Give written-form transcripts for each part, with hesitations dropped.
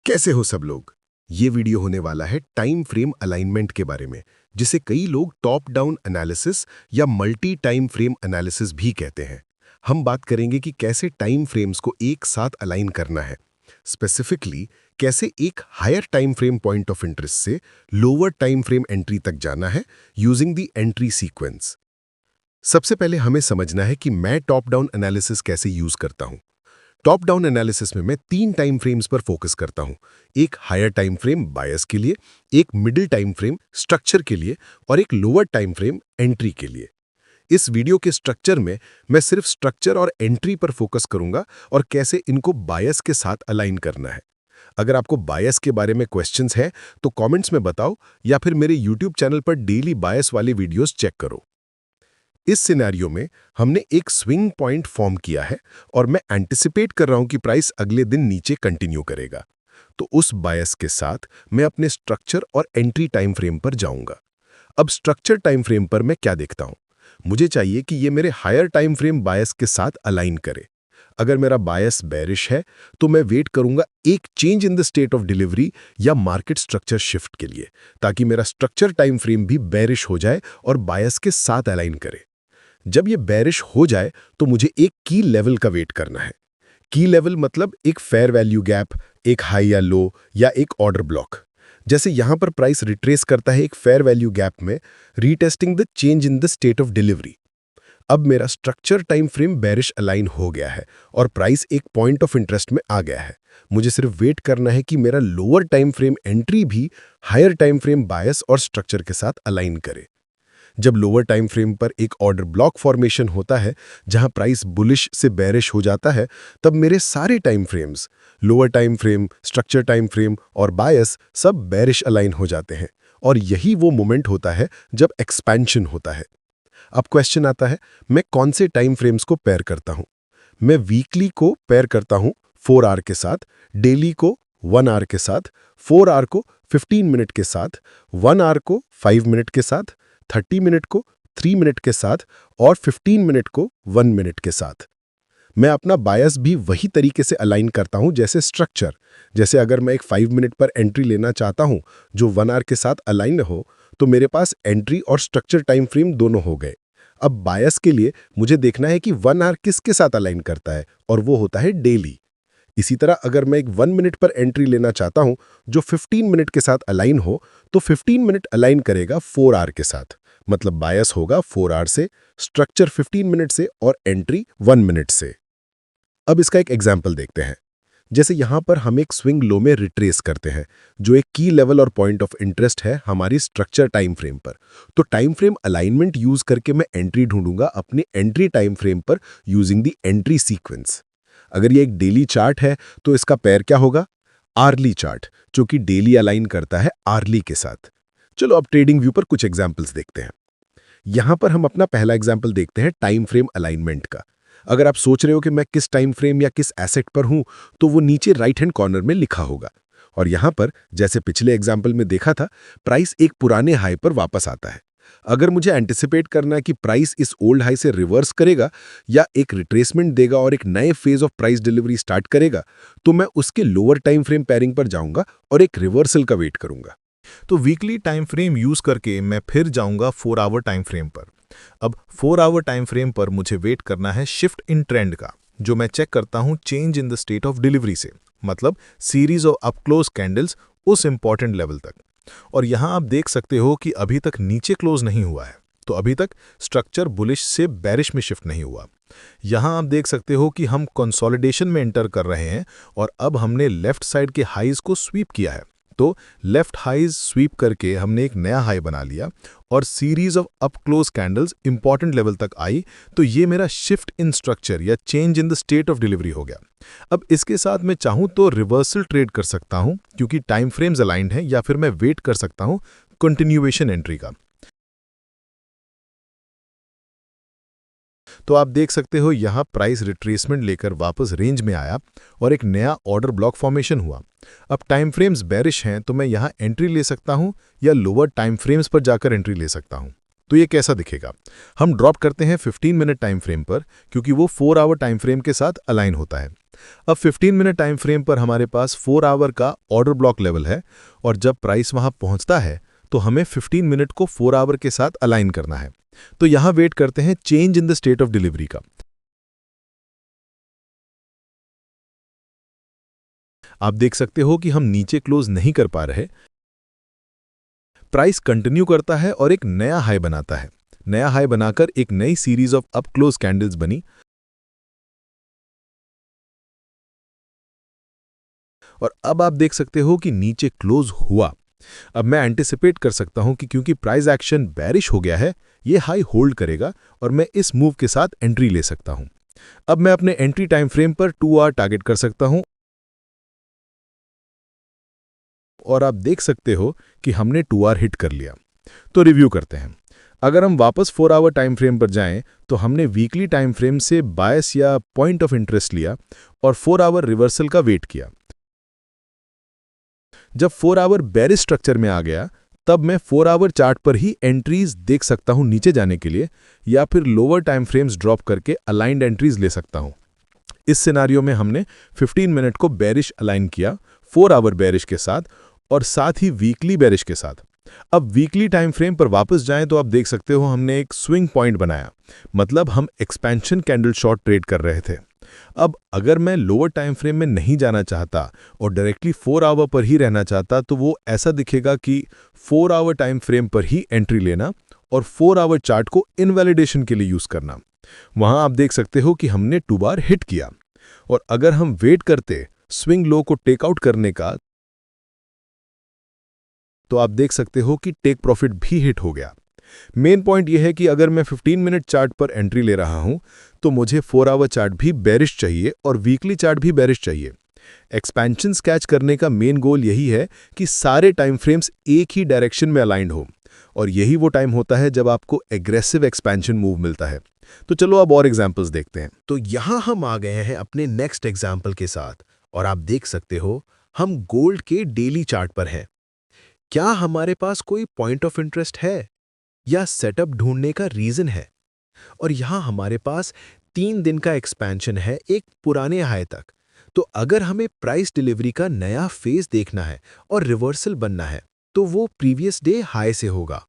कैसे हो सब लोग। ये वीडियो होने वाला है टाइम फ्रेम अलाइनमेंट के बारे में, जिसे कई लोग टॉप डाउन एनालिसिस या मल्टी टाइम फ्रेम एनालिसिस भी कहते हैं। हम बात करेंगे कि कैसे टाइम फ्रेम्स को एक साथ अलाइन करना है, स्पेसिफिकली कैसे एक higher time frame point of interest से लोअर टाइम फ्रेम एंट्री तक जाना है यूजिंग द एंट्री सीक्वेंस। सबसे पहले हमें समझना है कि मैं टॉप डाउन एनालिसिस कैसे यूज करता हूं। टॉप डाउन एनालिसिस में मैं 3 टाइम फ्रेम्स पर फोकस करता हूं। एक हायर टाइम फ्रेम बायस के लिए, एक मिडिल टाइम फ्रेम स्ट्रक्चर के लिए और एक लोअर टाइम फ्रेम एंट्री के लिए। इस वीडियो के स्ट्रक्चर में मैं सिर्फ स्ट्रक्चर और एंट्री पर फोकस करूंगा और कैसे इनको बायस के साथ अलाइन करना है। अगर आपको बायस के बारे में क्वेश्चंस हैं तो कमेंट्स में बताओ, या फिर मेरे यूट्यूब चैनल पर डेली बायस वाले वीडियोस चेक करो। इस सिनेरियो में हमने एक स्विंग पॉइंट फॉर्म किया है और मैं एंटिसिपेट कर रहा हूं कि प्राइस अगले दिन नीचे कंटिन्यू करेगा। तो उस बायस के साथ मैं अपने स्ट्रक्चर और एंट्री टाइम फ्रेम पर जाऊंगा। अब स्ट्रक्चर टाइम फ्रेम पर मैं क्या देखता हूं? मुझे चाहिए कि ये मेरे हायर टाइम फ्रेम बायस के साथ अलाइन करे। अगर मेरा बायस बेरिश है तो मैं वेट करूंगा एक change in the state of delivery या मार्केट स्ट्रक्चर शिफ्ट के लिए, ताकि मेरा स्ट्रक्चर टाइम फ्रेम भी बेरिश हो जाए और बायस के साथ अलाइन करे। जब ये बेरिश हो जाए तो मुझे एक की लेवल का वेट करना है। की लेवल मतलब एक फेयर वैल्यू गैप, एक हाई या लो, या एक ऑर्डर ब्लॉक। जैसे यहां पर प्राइस रिट्रेस करता है एक फेयर वैल्यू गैप में, retesting the change in the state of delivery. अब मेरा structure time frame bearish align हो गया है और प्राइस एक पॉइंट ऑफ इंटरेस्ट में आ गया है। मुझे सिर्फ वेट करना है कि मेरा लोअर टाइम फ्रेम एंट्री भी हायर टाइम फ्रेम बायस और स्ट्रक्चर के साथ अलाइन करे। जब लोअर टाइम फ्रेम पर एक ऑर्डर ब्लॉक फॉर्मेशन होता है जहां प्राइस बुलिश से बेरिश हो जाता है, तब मेरे सारे time frames, lower time frame, structure time frame और बायस, सब बेरिश अलाइन हो जाते हैं। और यही वो मोमेंट होता है जब एक्सपेंशन होता है। अब क्वेश्चन आता है, मैं कौन से टाइम फ्रेम्स को पेयर करता हूं? मैं वीकली को पेयर करता हूं 4 आवर के साथ, डेली को 1 आवर के साथ, 4 आवर को 15 मिनट के साथ, 1 आवर को 5 मिनट के साथ, 30 मिनट को 3 मिनट के साथ और 15 मिनट को 1 मिनट के साथ। मैं अपना बायस भी वही तरीके से अलाइन करता हूं जैसे स्ट्रक्चर। जैसे अगर मैं एक 5 मिनट पर एंट्री लेना चाहता हूं जो 1 आवर के साथ अलाइन हो, तो मेरे पास एंट्री और स्ट्रक्चर टाइम फ्रेम दोनों हो गए। अब बायस के लिए मुझे देखना है कि 1 आवर किसके साथ अलाइन करता है, और वो होता है डेली। इसी तरह अगर मैं एक 1 मिनट पर एंट्री लेना चाहता हूं जो 15 मिनट के साथ अलाइन हो, तो 15 मिनट अलाइन करेगा 4 आवर के साथ। मतलब बायस होगा 4 आवर से, स्ट्रक्चर 15 मिनट से और एंट्री 1 मिनट से। अब इसका एक एग्जाम्पल देखते हैं। जैसे यहां पर हम एक स्विंग लो में रिट्रेस करते हैं, जो एक की लेवल और पॉइंट ऑफ इंटरेस्ट है हमारी स्ट्रक्चर टाइम फ्रेम पर। तो टाइम फ्रेम अलाइनमेंट यूज करके मैं एंट्री ढूंढूंगा अपने एंट्री टाइम फ्रेम पर यूजिंग द एंट्री सीक्वेंस। अगर ये एक डेली चार्ट है तो इसका पेयर क्या होगा? आर्ली चार्ट, जो कि डेली अलाइन करता है आर्ली के साथ। चलो अब ट्रेडिंग व्यू पर कुछ एग्जांपल्स देखते हैं। यहां पर हम अपना पहला एग्जांपल देखते हैं टाइम फ्रेम अलाइनमेंट का। अगर आप सोच रहे हो कि मैं किस टाइम फ्रेम या किस एसेट पर हूं, तो वो नीचे राइट हैंड कॉर्नर में लिखा होगा। और यहां पर जैसे पिछले एग्जाम्पल में देखा था, प्राइस एक पुराने हाई पर वापस आता है। अगर मुझे एंटिसिपेट करना है कि प्राइस इस ओल्ड हाई से रिवर्स करेगा या एक रिट्रेसमेंट देगा और एक नए phase of price delivery start करेगा, तो मैं उसके लोअर टाइम फ्रेम पेयरिंग पर जाऊंगा और एक रिवर्सल का वेट करूंगा। तो वीकली टाइम फ्रेम यूज करके मैं फिर जाऊंगा 4 आवर टाइम फ्रेम पर। अब 4 आवर टाइम फ्रेम पर मुझे वेट करना है शिफ्ट इन ट्रेंड का, जो मैं चेक करता हूं change in the state of delivery से, मतलब series of up close candles उस इंपॉर्टेंट लेवल तक। और यहां आप देख सकते हो कि अभी तक नीचे क्लोज नहीं हुआ है, तो अभी तक स्ट्रक्चर बुलिश से बेरिश में शिफ्ट नहीं हुआ। यहां आप देख सकते हो कि हम कंसोलिडेशन में एंटर कर रहे हैं और अब हमने लेफ्ट साइड के हाईज को स्वीप किया है। तो लेफ्ट हाईज स्वीप करके हमने एक नया हाई बना लिया और series of up close candles important level तक आई। तो ये मेरा शिफ्ट इन स्ट्रक्चर या change in the state of delivery हो गया। अब इसके साथ मैं चाहूं तो रिवर्सल ट्रेड कर सकता हूं क्योंकि टाइम फ्रेम्स अलाइंड हैं, या फिर मैं वेट कर सकता हूं कंटिन्यूएशन एंट्री का। तो आप देख सकते हो यहां प्राइस रिट्रेसमेंट लेकर वापस रेंज में आया और एक नया ऑर्डर ब्लॉक फॉर्मेशन हुआ। अब टाइम फ्रेम्स बेरिश हैं, तो मैं यहां एंट्री ले सकता हूं या लोअर टाइम फ्रेम्स पर जाकर एंट्री ले सकता हूं। तो ये कैसा दिखेगा? हम ड्रॉप करते हैं 15 मिनट टाइम फ्रेम पर, क्योंकि वो 4 आवर टाइम फ्रेम के साथ अलाइन होता है। अब 15 मिनट टाइम फ्रेम पर हमारे पास 4 आवर का ऑर्डर ब्लॉक लेवल है, और जब प्राइस वहां पहुंचता है तो हमें 15 मिनट को 4 आवर के साथ अलाइन करना है। तो यहां वेट करते हैं change in the state of delivery का। आप देख सकते हो कि हम नीचे क्लोज नहीं कर पा रहे। प्राइस कंटिन्यू करता है और एक नया हाई बनाता है। नया हाई बनाकर एक नई series of up close candles बनी, और अब आप देख सकते हो कि नीचे क्लोज हुआ। अब मैं एंटिसिपेट कर सकता हूं कि क्योंकि प्राइस एक्शन बेरिश हो गया है, ये हाई होल्ड करेगा और मैं इस मूव के साथ एंट्री ले सकता हूं। अब मैं अपने एंट्री टाइम फ्रेम पर 2 आवर टारगेट कर सकता हूं, और आप देख सकते हो कि हमने 2 आवर हिट कर लिया। तो रिव्यू करते हैं। अगर हम वापस 4 आवर टाइम फ्रेम पर जाएं, तो हमने वीकली टाइम फ्रेम से बायस या पॉइंट ऑफ इंटरेस्ट लिया और 4 आवर रिवर्सल का वेट किया। जब 4 आवर बेरिश स्ट्रक्चर में आ गया, तब मैं 4 आवर चार्ट पर ही एंट्रीज देख सकता हूं नीचे जाने के लिए, या फिर लोअर टाइम फ्रेम्स ड्रॉप करके अलाइंड एंट्रीज ले सकता हूं। इस सिनारियो में हमने 15 मिनट को बेरिश अलाइन किया 4 आवर बेरिश के साथ, और साथ ही वीकली बेरिश के साथ। अब वीकली टाइम फ्रेम पर वापस जाएं तो आप देख सकते हो हमने एक स्विंग पॉइंट बनाया, मतलब हम एक्सपेंशन कैंडल शॉर्ट ट्रेड कर रहे थे। अब अगर मैं लोअर टाइम फ्रेम में नहीं जाना चाहता और डायरेक्टली 4 आवर पर ही रहना चाहता, तो वो ऐसा दिखेगा कि 4 आवर टाइम फ्रेम पर ही एंट्री लेना और 4 आवर चार्ट को इनवैलिडेशन के लिए यूज करना। वहां आप देख सकते हो कि हमने 2 बार हिट किया, और अगर हम वेट करते स्विंग लो को टेक आउट करने का, तो आप देख सकते हो कि टेक प्रॉफिट भी हिट हो गया। मेन पॉइंट यह है कि अगर मैं 15 मिनट चार्ट पर एंट्री ले रहा हूं, तो मुझे 4 आवर चार्ट भी बेरिश चाहिए और वीकली चार्ट भी बेरिश चाहिए। एक्सपेंशन कैच करने का मेन गोल यही है कि सारे टाइम फ्रेम्स एक ही डायरेक्शन में अलाइंड हो, और यही वो टाइम होता है जब आपको एग्रेसिव एक्सपेंशन मूव मिलता है। तो चलो अब और एग्जांपल्स देखते हैं। तो यहाँ हम आ गए हैं अपने नेक्स्ट एग्जाम्पल के साथ, और आप देख सकते हो हम गोल्ड के डेली चार्ट पर हैं। क्या हमारे पास कोई पॉइंट ऑफ इंटरेस्ट है या सेटअप ढूंढने का रीजन है? और यहाँ हमारे पास 3 दिन का एक्सपेंशन है एक पुराने हाई तक। तो अगर हमें प्राइस डिलीवरी का नया फेज देखना है और रिवर्सल बनना है, तो वो प्रीवियस डे हाई से होगा।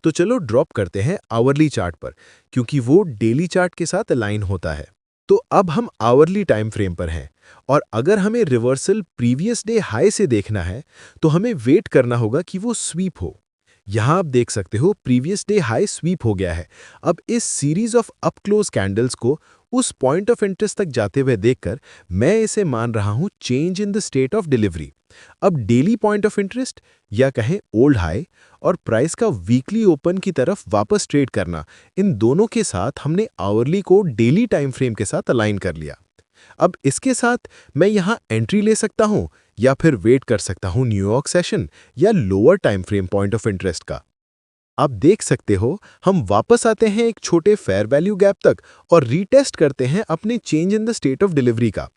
तो चलो ड्रॉप करते हैं आवरली चार्ट पर, क्योंकि वो डेली चार्ट के साथ अलाइन होता है। तो अब हम आवरली टाइम फ्रेम पर हैं, और अगर हमें रिवर्सल प्रीवियस डे हाई से देखना है, तो हमें वेट करना होगा कि वो स्वीप हो। यहां आप देख सकते हो प्रीवियस डे हाई स्वीप हो गया है। अब इस series of up close candles को उस पॉइंट ऑफ इंटरेस्ट तक जाते हुए देखकर मैं इसे मान रहा हूं change in the state of delivery. अब डेली पॉइंट ऑफ इंटरेस्ट, या कहें ओल्ड हाई, और प्राइस का वीकली ओपन की तरफ वापस ट्रेड करना, इन दोनों के साथ हमने आवरली को डेली टाइम फ्रेम के साथ अलाइन कर लिया। अब इसके साथ मैं यहां एंट्री ले सकता हूं, या फिर वेट कर सकता हूं न्यूयॉर्क सेशन या lower time frame point of interest का। आप देख सकते हो हम वापस आते हैं एक छोटे फेयर वैल्यू गैप तक और रीटेस्ट करते हैं अपने change in the state of delivery का।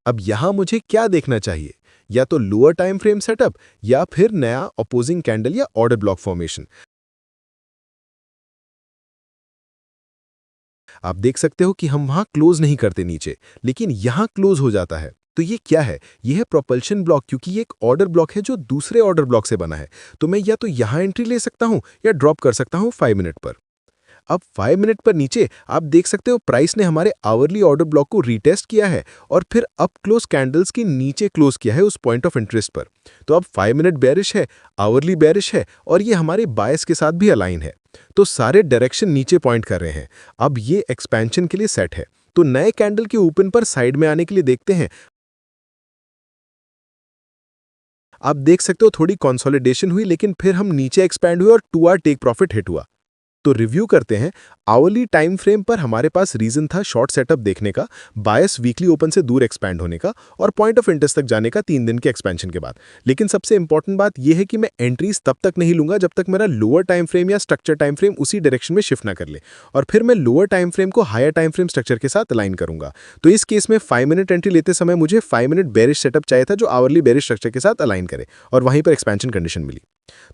अब यहां मुझे क्या देखना चाहिए? या तो लोअर टाइम फ्रेम सेटअप, या फिर नया अपोजिंग कैंडल या ऑर्डर ब्लॉक फॉर्मेशन। आप देख सकते हो कि हम वहां क्लोज नहीं करते नीचे, लेकिन यहां क्लोज हो जाता है। तो ये क्या है? ये है प्रोपल्शन ब्लॉक, क्योंकि ये एक ऑर्डर ब्लॉक है जो दूसरे ऑर्डर ब्लॉक से बना है। तो मैं या तो यहां एंट्री ले सकता हूं या ड्रॉप कर सकता हूं 5 मिनट पर। अब 5 मिनट पर नीचे आप देख सकते हो प्राइस ने हमारे आवरली ऑर्डर ब्लॉक को रीटेस्ट किया है और फिर अप क्लोज कैंडल्स की नीचे क्लोज किया है उस पॉइंट ऑफ इंटरेस्ट पर। तो अब 5 मिनट बेरिश है, आवरली बेरिश है, और ये हमारे बायस के साथ भी अलाइन है। तो सारे डायरेक्शन नीचे पॉइंट कर रहे हैं। अब ये एक्सपेंशन के लिए सेट है। तो नए कैंडल के ओपन पर साइड में आने के लिए देखते हैं। आप देख सकते हो थोड़ी कंसोलिडेशन हुई, लेकिन फिर हम नीचे एक्सपैंड हुए और 2 आवर टेक प्रॉफिट हिट हुआ। तो रिव्यू करते हैं। आवरली टाइम फ्रेम पर हमारे पास रीजन था शॉर्ट सेटअप देखने का, बायस वीकली ओपन से दूर एक्सपैंड होने का, और पॉइंट ऑफ इंटरेस्ट तक जाने का 3 दिन के एक्सपेंशन के बाद। लेकिन सबसे इंपॉर्टेंट बात यह है कि मैं एंट्रीज तब तक नहीं लूंगा जब तक मेरा लोअर टाइम फ्रेम या स्ट्रक्चर टाइम फ्रेम उसी डायरेक्शन में शिफ्ट ना कर ले, और फिर मैं लोअर टाइम फ्रेम को हायर टाइम फ्रेम स्ट्रक्चर के साथ अलाइन करूंगा। तो इस केस में 5 मिनट एंट्री लेते समय मुझे 5 मिनट बेरिश सेटअप चाहिए था जो आवरली बेरिश स्ट्रक्चर के साथ अलाइन करे, और वहीं पर एक्सपेंशन कंडीशन मिली।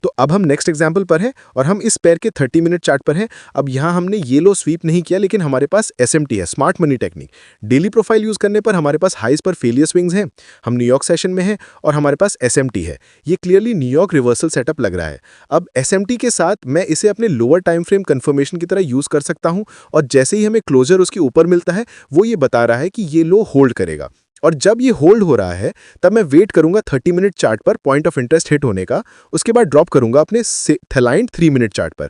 तो अब हम नेक्स्ट एग्जाम्पल पर हैं और हम इस पेयर के 30 मिनट चार्ट पर हैं। अब यहाँ हमने ये लो स्वीप नहीं किया, लेकिन हमारे पास एसएमटी है, smart money technique. Daily profile use करने पर हमारे पास हाइस पर फेलियर स्विंग्स हैं। हम न्यूयॉर्क सेशन में हैं और हमारे पास एसएमटी है। ये क्लियरली न्यूयॉर्क रिवर्सल सेटअप लग रहा है। अब एसएमटी के साथ मैं इसे अपने लोअर टाइम फ्रेम कंफर्मेशन की तरह यूज कर सकता हूँ, और जैसे ही हमें क्लोजर उसके ऊपर मिलता है वो ये बता रहा है कि ये लो होल्ड करेगा। और जब ये होल्ड हो रहा है तब मैं वेट करूंगा 30 मिनट चार्ट पर पॉइंट ऑफ इंटरेस्ट हिट होने का। उसके बाद ड्रॉप करूंगा अपने थेलाइंड 3 मिनट चार्ट पर।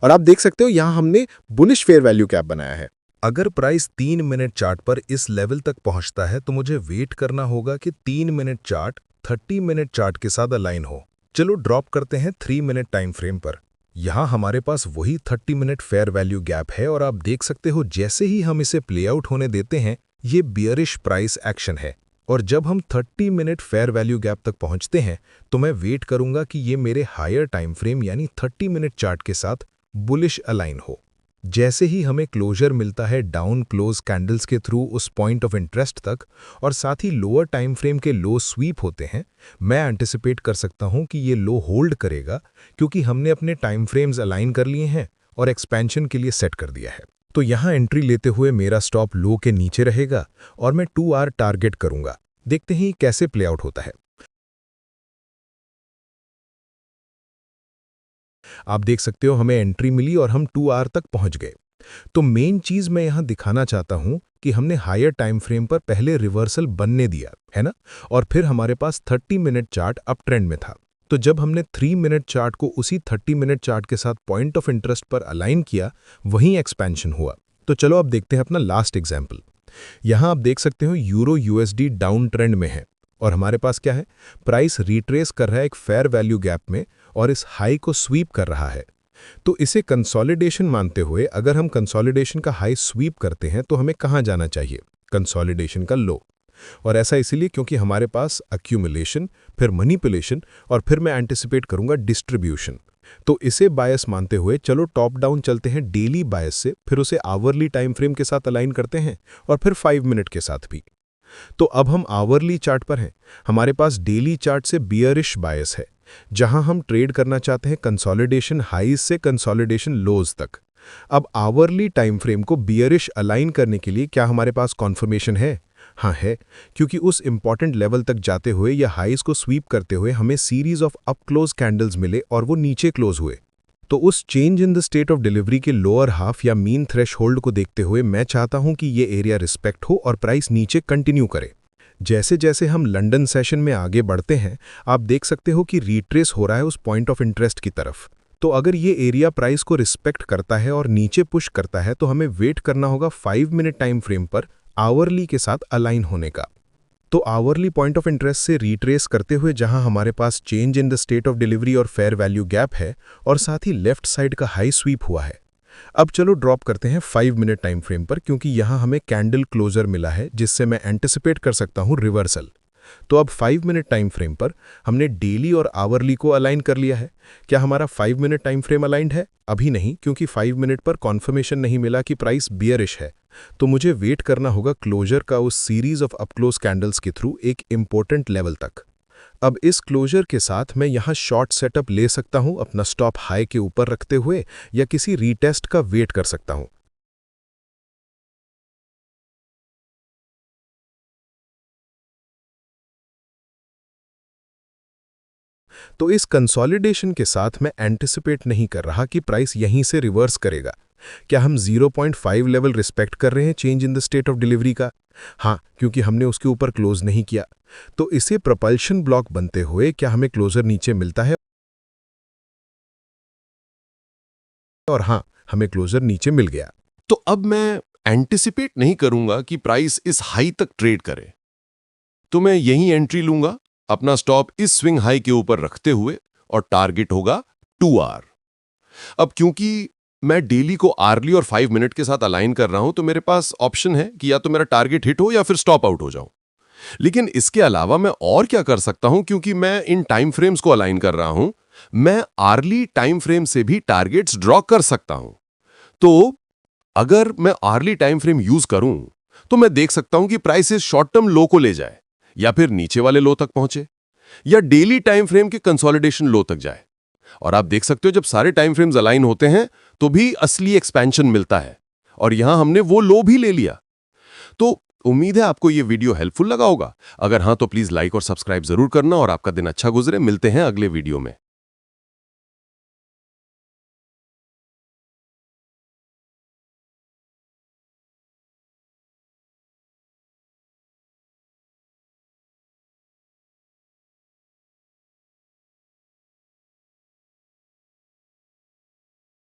और आप देख सकते हो यहां हमने बुलिश फेयर वैल्यू कैप बनाया है। अगर प्राइस 3 मिनट चार्ट पर इस लेवल तक पहुंचता है तो मुझे वेट करना होगा कि 3 मिनट चार्ट 30 मिनट चार्ट के साथ अलाइन हो। चलो ड्रॉप करते हैं 3 मिनट टाइम फ्रेम पर। यहाँ हमारे पास वही 30 मिनट फेयर वैल्यू गैप है और आप देख सकते हो जैसे ही हम इसे प्ले आउट होने देते हैं ये बियरिश प्राइस एक्शन है। और जब हम 30 मिनट फेयर वैल्यू गैप तक पहुंचते हैं तो मैं वेट करूंगा कि ये मेरे हायर टाइम फ्रेम यानी 30 मिनट चार्ट के साथ बुलिश अलाइन हो। जैसे ही हमें क्लोजर मिलता है डाउन क्लोज कैंडल्स के थ्रू उस पॉइंट ऑफ इंटरेस्ट तक और साथ ही लोअर टाइम फ्रेम के लो स्वीप होते हैं, मैं एंटिसिपेट कर सकता हूं कि ये लो होल्ड करेगा, क्योंकि हमने अपने टाइम फ्रेम्स अलाइन कर लिए हैं और एक्सपेंशन के लिए सेट कर दिया है। तो यहां एंट्री लेते हुए मेरा स्टॉप लो के नीचे रहेगा और मैं 2 आवर टारगेट करूंगा। देखते हैं कैसे प्ले आउट होता है। आप देख सकते हो हमें एंट्री मिली और हम 2 आवर तक पहुंच गए। तो मेन चीज मैं यहां दिखाना चाहता हूं कि हमने हायर टाइम फ्रेम पर पहले रिवर्सल बनने दिया है ना, और फिर हमारे पास 30 मिनट चार्ट अप ट्रेंड में था। तो जब हमने 3 मिनट चार्ट को उसी 30 मिनट चार्ट के साथ पॉइंट ऑफ इंटरेस्ट पर अलाइन किया, वहीं एक्सपेंशन हुआ। तो चलो अब देखते हैं अपना लास्ट एग्जाम्पल। यहां आप देख सकते हो यूरो यूएसडी डाउन ट्रेंड में है और हमारे पास क्या है, प्राइस रिट्रेस कर रहा है एक फेयर वैल्यू गैप में और इस हाई को स्वीप कर रहा है। तो इसे कंसोलिडेशन मानते हुए अगर हम कंसोलिडेशन का हाई स्वीप करते हैं तो हमें कहां जाना चाहिए, कंसोलिडेशन का लो। और ऐसा इसीलिए क्योंकि हमारे पास अक्यूमुलेशन, फिर मनीपुलेशन और फिर मैं एंटिसिपेट करूंगा डिस्ट्रीब्यूशन। तो इसे बायस मानते हुए चलो टॉप डाउन चलते हैं डेली बायस से, फिर उसे आवरली टाइम फ्रेम के साथ अलाइन करते हैं और फिर 5 मिनट के साथ भी। तो अब हम आवरली चार्ट पर हैं। हमारे पास डेली चार्ट से बियरिश बायस है, जहां हम ट्रेड करना चाहते हैं कंसोलिडेशन हाईज से कंसोलिडेशन लोज तक। अब आवरली टाइम फ्रेम को बियरिश अलाइन करने के लिए क्या हमारे पास कॉन्फर्मेशन है? हाँ है, क्योंकि उस इंपॉर्टेंट लेवल तक जाते हुए या हाईज को स्वीप करते हुए हमें series of up close candles मिले और वो नीचे क्लोज हुए। तो उस change in the state of delivery के लोअर हाफ या मीन थ्रेशहोल्ड को देखते हुए मैं चाहता हूं कि ये एरिया रिस्पेक्ट हो और प्राइस नीचे कंटिन्यू करे। जैसे जैसे हम लंदन सेशन में आगे बढ़ते हैं, आप देख सकते हो कि रिट्रेस हो रहा है उस पॉइंट ऑफ इंटरेस्ट की तरफ। तो अगर ये एरिया प्राइस को रिस्पेक्ट करता है और नीचे पुश करता है तो हमें वेट करना होगा 5 मिनट टाइम फ्रेम पर आवरली के साथ अलाइन होने का। तो आवरली पॉइंट ऑफ इंटरेस्ट से रिट्रेस करते हुए जहां हमारे पास change in the state of delivery और फेयर वैल्यू गैप है और साथ ही लेफ्ट साइड का हाई स्वीप हुआ है। अब चलो ड्रॉप करते हैं 5 मिनट टाइम फ्रेम पर, क्योंकि यहां हमें कैंडल क्लोजर मिला है जिससे मैं एंटिसिपेट कर सकता हूं रिवर्सल। तो अब 5 मिनट टाइम फ्रेम पर हमने डेली और आवरली को अलाइन कर लिया है। क्या हमारा 5 मिनट टाइम फ्रेम अलाइंड है? अभी नहीं, क्योंकि 5 मिनट पर कॉन्फर्मेशन नहीं मिला कि प्राइस बियरिश है। तो मुझे वेट करना होगा क्लोजर का उस series of up close candles के थ्रू एक इंपॉर्टेंट लेवल तक। अब इस क्लोजर के साथ मैं यहां शॉर्ट सेटअप ले सकता हूं अपना स्टॉप हाई के ऊपर रखते हुए, या किसी रीटेस्ट का वेट कर सकता हूं। तो इस कंसोलिडेशन के साथ मैं एंटिसिपेट नहीं कर रहा कि प्राइस यहीं से रिवर्स करेगा। क्या हम 0.5 लेवल रिस्पेक्ट कर रहे हैं change in the state of delivery का? हाँ, क्योंकि हमने उसके ऊपर क्लोज नहीं किया। तो इसे प्रोपल्शन ब्लॉक बनते हुए क्या हमें क्लोजर नीचे मिलता है? और हाँ, हमें क्लोजर नीचे मिल गया। तो अब मैं एंटिसिपेट नहीं करूंगा कि प्राइस इस हाई तक ट्रेड करे, तो मैं यही एंट्री लूंगा अपना स्टॉप इस स्विंग हाई के ऊपर रखते हुए और टारगेट होगा 2 आवर। अब क्योंकि मैं डेली को आरली और 5 मिनट के साथ अलाइन कर रहा हूं तो मेरे पास ऑप्शन है कि या तो मेरा टारगेट हिट हो या फिर स्टॉप आउट हो जाऊं। लेकिन इसके अलावा मैं और क्या कर सकता हूं, क्योंकि मैं इन टाइम फ्रेम्स को अलाइन कर रहा हूं, मैं आरली टाइम फ्रेम से भी टारगेट्स ड्रॉ कर सकता हूं। तो अगर मैं आरली टाइम फ्रेम यूज करूं तो मैं देख सकता हूं कि प्राइस इस शॉर्ट टर्म लो को ले जाए या फिर नीचे वाले लो तक पहुंचे। या डेली टाइम फ्रेम के कंसोलिडेशन लो तक जाए। और आप देख सकते हो जब सारे टाइम फ्रेम्स अलाइन होते हैं तो भी असली एक्सपेंशन मिलता है, और यहां हमने वो लो भी ले लिया। तो उम्मीद है आपको ये वीडियो हेल्पफुल लगा होगा। अगर हाँ तो प्लीज लाइक और सब्सक्राइब जरूर करना, और आपका दिन अच्छा गुजरे। मिलते हैं अगले वीडियो में।